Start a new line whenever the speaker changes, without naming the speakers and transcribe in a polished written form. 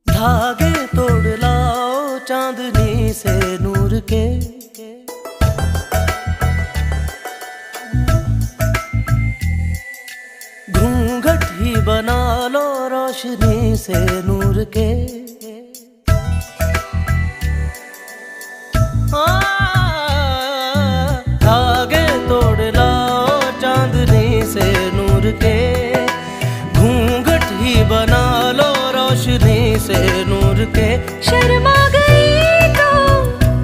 धागे तोड़ लाओ चांदनी से नूर के, घूंघट ही बना लो रोशनी से नूर के। धागे तोड़ लाओ चांदनी से नूर के, घूंघट ही बना लो रोशनी से नूर के।
शर्मा